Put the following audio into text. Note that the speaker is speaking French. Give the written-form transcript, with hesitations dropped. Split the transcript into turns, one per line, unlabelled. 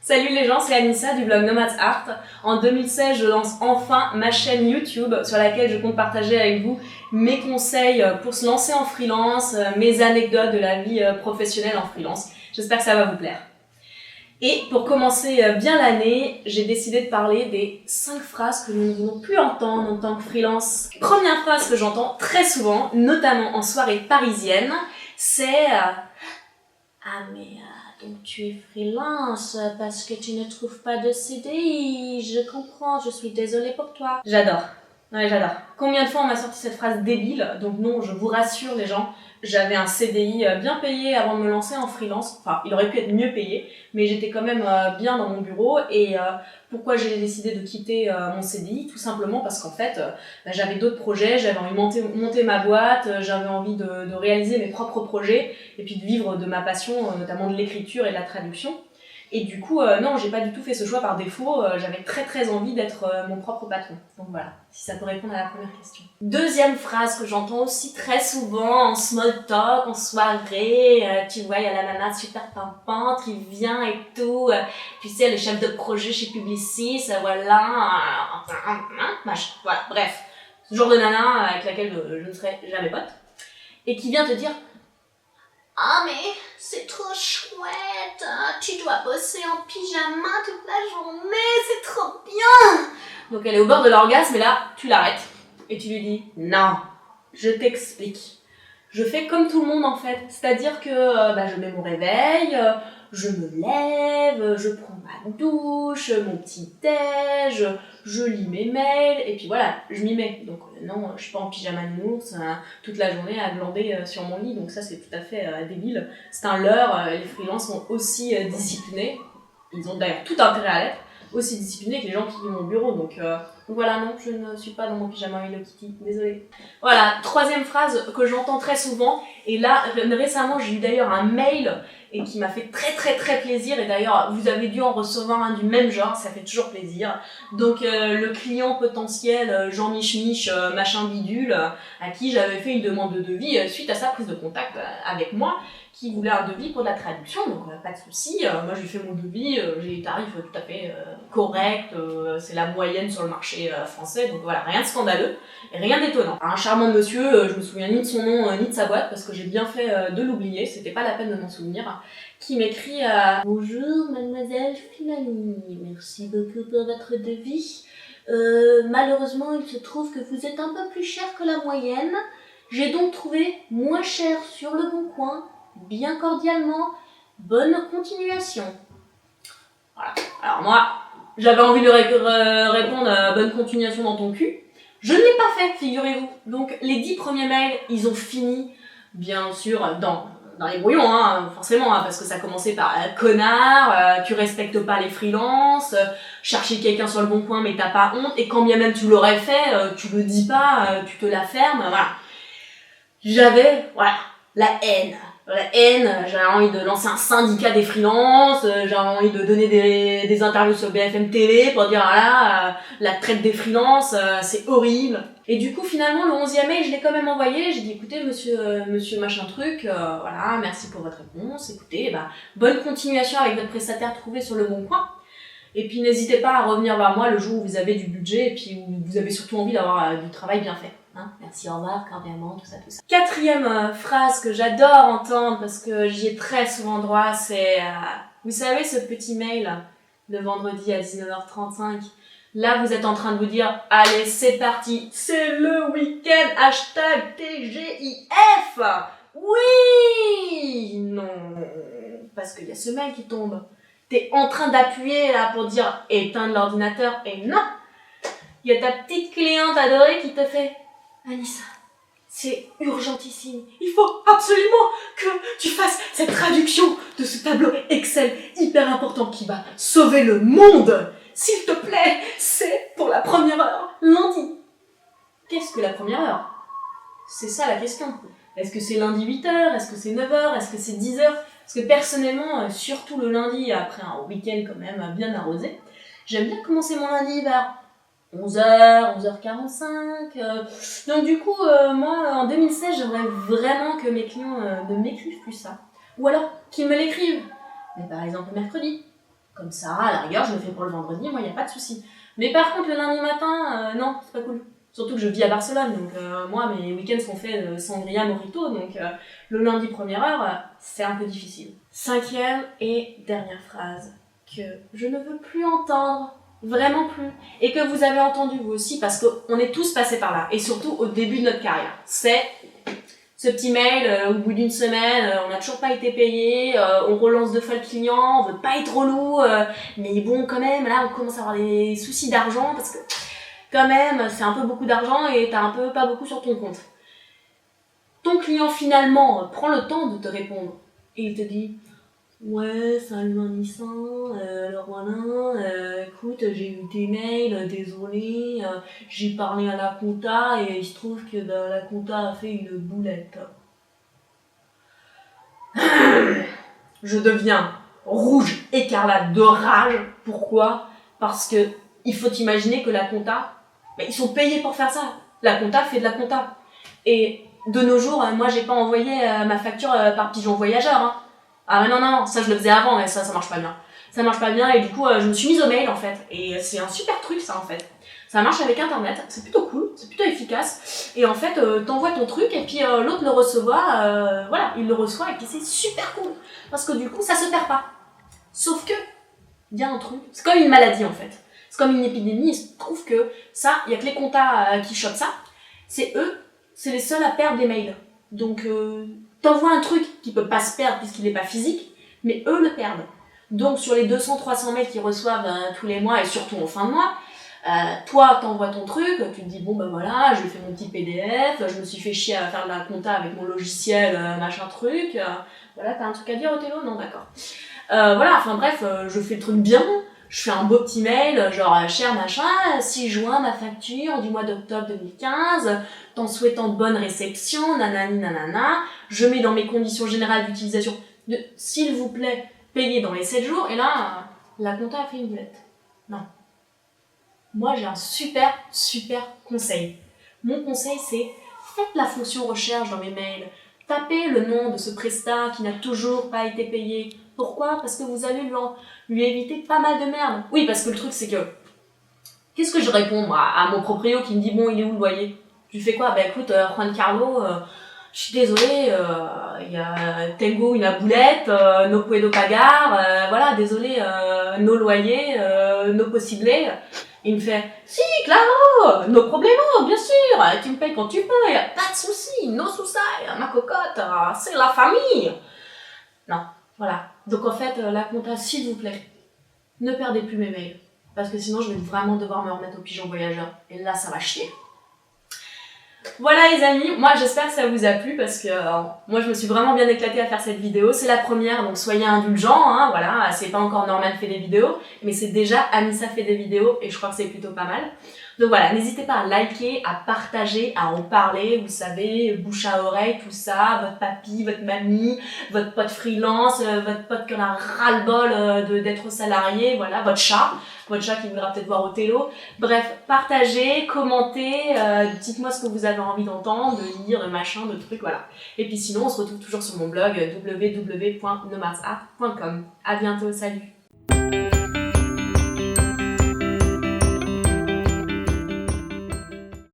Salut les gens, c'est Anissa du blog Nomads Art. En 2016, je lance enfin ma chaîne YouTube sur laquelle je compte partager avec vous mes conseils pour se lancer en freelance, mes anecdotes de la vie professionnelle en freelance. J'espère que ça va vous plaire. Et pour commencer bien l'année, j'ai décidé de parler des 5 phrases que nous ne voulons plus entendre en tant que freelance. Première phrase que j'entends très souvent, notamment en soirée parisienne, c'est ah mais donc tu es freelance parce que tu ne trouves pas de CDI, je comprends, je suis désolée pour toi. J'adore, ouais j'adore. Combien de fois on m'a sorti cette phrase débile, donc non, je vous rassure les gens, j'avais un CDI bien payé avant de me lancer en freelance, enfin il aurait pu être mieux payé, mais j'étais quand même bien dans mon bureau et pourquoi j'ai décidé de quitter mon CDI? Tout simplement parce qu'en fait j'avais d'autres projets, j'avais envie de monter ma boîte, j'avais envie de réaliser mes propres projets et puis de vivre de ma passion, notamment de l'écriture et de la traduction. Et du coup, non, j'ai pas du tout fait ce choix par défaut, j'avais très envie d'être mon propre patron. Donc voilà, si ça peut répondre à la première question. Deuxième phrase que j'entends aussi très souvent en small talk, en soirée, tu vois, il y a la nana super pimpante qui vient et tout, tu sais, le chef de projet chez Publicis, voilà, voilà, bref. Ce genre de nana avec laquelle je ne serai jamais pote, et qui vient te dire « Ah mais c'est trop chouette, tu dois bosser en pyjama toute la journée, c'est trop bien !» Donc elle est au bord de l'orgasme et là, tu l'arrêtes et tu lui dis « Non, je t'explique. Je fais comme tout le monde en fait, c'est-à-dire que je mets mon réveil, je me lève, je prends ma douche, mon petit déj, je lis mes mails et puis voilà, je m'y mets. Donc non, je suis pas en pyjama nounours toute la journée à glander sur mon lit, donc ça c'est tout à fait débile. C'est un leurre, les freelances sont aussi disciplinés, ils ont d'ailleurs tout intérêt à l'être, aussi disciplinés que les gens qui vivent au bureau, donc voilà, non, je ne suis pas dans mon pyjama Hello Kitty, désolée. Voilà, troisième phrase que j'entends très souvent, et là, récemment, j'ai eu d'ailleurs un mail, et qui m'a fait très plaisir, et d'ailleurs, vous avez dû en recevoir un du même genre, ça fait toujours plaisir. Donc, le client potentiel, Jean-Mich-Mich, machin bidule, à qui j'avais fait une demande de devis suite à sa prise de contact avec moi, qui voulait un devis pour de la traduction, donc pas de souci. Moi, je lui fais mon devis, j'ai des tarifs tout à fait corrects, c'est la moyenne sur le marché français, donc voilà, rien de scandaleux, et rien d'étonnant. Un charmant monsieur, je me souviens ni de son nom, ni de sa boîte, parce que j'ai bien fait de l'oublier, c'était pas la peine de m'en souvenir, qui m'écrit « Bonjour mademoiselle Filani, merci beaucoup pour votre devis. Malheureusement, il se trouve que vous êtes un peu plus cher que la moyenne, j'ai donc trouvé moins cher sur le bon coin. Bien cordialement, bonne continuation. » Voilà. Alors moi, j'avais envie de répondre bonne continuation dans ton cul. Je ne l'ai pas fait, figurez-vous. Donc les 10 premiers mails, ils ont fini, bien sûr, dans les brouillons, forcément, parce que ça commençait par connard, tu respectes pas les freelances, chercher quelqu'un sur le bon coin mais t'as pas honte, et quand bien même tu l'aurais fait, tu le dis pas, tu te la fermes, voilà. J'avais, voilà, la haine, j'avais envie de lancer un syndicat des freelances, j'avais envie de donner des interviews sur BFM TV pour dire la traite des freelances, c'est horrible. Et du coup finalement le 11e mail je l'ai quand même envoyé, j'ai dit écoutez monsieur machin truc, voilà, merci pour votre réponse, écoutez, bonne continuation avec votre prestataire trouvé sur le bon coin. Et puis n'hésitez pas à revenir vers moi le jour où vous avez du budget et puis où vous avez surtout envie d'avoir du travail bien fait. Merci, au revoir, cordialement, tout ça. Quatrième phrase que j'adore entendre parce que j'y ai très souvent droit, c'est vous savez ce petit mail le vendredi à 19h35, là vous êtes en train de vous dire allez c'est parti, c'est le week-end, hashtag TGIF. Oui, non, parce qu'il y a ce mail qui tombe. T'es en train d'appuyer là pour dire éteindre l'ordinateur et non, il y a ta petite cliente adorée qui te fait Anissa, c'est urgentissime. Il faut absolument que tu fasses cette traduction de ce tableau Excel hyper important qui va sauver le monde. S'il te plaît, c'est pour la première heure, lundi. Qu'est-ce que la première heure? C'est ça la question. Est-ce que c'est lundi 8h? Est-ce que c'est 9h? Est-ce que c'est 10h? Parce que personnellement, surtout le lundi, après un week-end quand même bien arrosé, j'aime bien commencer mon lundi vers 11h, 11h45. Donc du coup, moi, en 2016, j'aimerais vraiment que mes clients ne m'écrivent plus ça. Ou alors, qu'ils me l'écrivent. Mais par exemple, le mercredi, Comme ça, à la rigueur, je le fais pour le vendredi, moi, il n'y a pas de souci. Mais par contre, le lundi matin, non, c'est pas cool. Surtout que je vis à Barcelone, donc moi, mes week-ends sont faits de sangria mojito, donc le lundi première heure, c'est un peu difficile. 5e et dernière phrase que je ne veux plus entendre, vraiment plus, et que vous avez entendu vous aussi, parce qu'on est tous passés par là, et surtout au début de notre carrière. C'est ce petit mail, au bout d'une semaine, on n'a toujours pas été payé, on relance 2 fois le client, on veut pas être relou, mais bon, quand même, là, on commence à avoir des soucis d'argent, parce que quand même, c'est un peu beaucoup d'argent et t'as un peu pas beaucoup sur ton compte. Ton client, finalement, prend le temps de te répondre, et il te dit « Ouais, salut Anissa, alors voilà, écoute, j'ai eu tes mails, désolé, j'ai parlé à la compta et il se trouve que la compta a fait une boulette. » Je deviens rouge, écarlate de rage. Pourquoi? Parce que il faut imaginer que la compta, ils sont payés pour faire ça. La compta fait de la compta. Et de nos jours, moi j'ai pas envoyé ma facture par pigeon voyageur, hein. Ah mais non, ça je le faisais avant, mais ça marche pas bien. Ça marche pas bien et du coup je me suis mise au mail en fait. Et c'est un super truc ça en fait. Ça marche avec internet, c'est plutôt cool, c'est plutôt efficace. Et en fait t'envoies ton truc et puis l'autre le reçoit, voilà, il le reçoit et puis c'est super cool. Parce que du coup ça se perd pas. Sauf que, il y a un truc, c'est comme une maladie en fait. C'est comme une épidémie, il se trouve que ça, il y a que les comptas qui chopent ça. C'est eux, c'est les seuls à perdre des mails. Donc t'envoies un truc qui peut pas se perdre puisqu'il est pas physique, mais eux le perdent. Donc sur les 200-300 mails qu'ils reçoivent tous les mois et surtout en fin de mois, toi t'envoies ton truc, tu te dis bon ben voilà, je fais mon petit PDF, je me suis fait chier à faire de la compta avec mon logiciel, machin truc, voilà, t'as un truc à dire Othello? Non, d'accord. Voilà, enfin bref, je fais le truc bien, je fais un beau petit mail, genre cher machin, 6 juin ma facture du mois d'octobre 2015, t'en souhaitant bonne réception, nanani nanana, je mets dans mes conditions générales d'utilisation de s'il vous plaît, payer dans les 7 jours, et là, la compta a fait une boulette. Non. Moi j'ai un super conseil. Mon conseil c'est, faites la fonction recherche dans mes mails, tapez le nom de ce prestat qui n'a toujours pas été payé. Pourquoi? Parce que vous allez lui éviter pas mal de merde. Oui, parce que le truc c'est que, qu'est-ce que je réponds moi à mon proprio qui me dit bon il est où le loyer? Je lui fais quoi? Bah écoute, Juan Carlo, je suis désolée, il y a tengo une boulette, no puedo pagar, voilà, désolé, no loyer, no possible. Il me fait si, claro, no problemo, bien sûr, tu me payes quand tu peux, y a pas de souci, no souci, ma cocotte, c'est la famille. Non, voilà. Donc en fait, la compta, s'il vous plaît, ne perdez plus mes mails. Parce que sinon, je vais vraiment devoir me remettre au pigeon voyageur. Et là, ça va chier. Voilà les amis, moi j'espère que ça vous a plu parce que moi je me suis vraiment bien éclatée à faire cette vidéo. C'est la première, donc soyez indulgents, hein, voilà, c'est pas encore Norman fait des vidéos, mais c'est déjà Anissa fait des vidéos et je crois que c'est plutôt pas mal. Donc voilà, n'hésitez pas à liker, à partager, à en parler, vous savez, bouche à oreille, tout ça, votre papy, votre mamie, votre pote freelance, votre pote qui en a ras-le-bol d'être salarié, voilà, votre chat qui voudra peut-être voir Othello. Bref, partagez, commentez, dites-moi ce que vous avez envie d'entendre, de lire, de machin, de trucs, voilà. Et puis sinon, on se retrouve toujours sur mon blog www.nomadsart.com. À bientôt, salut!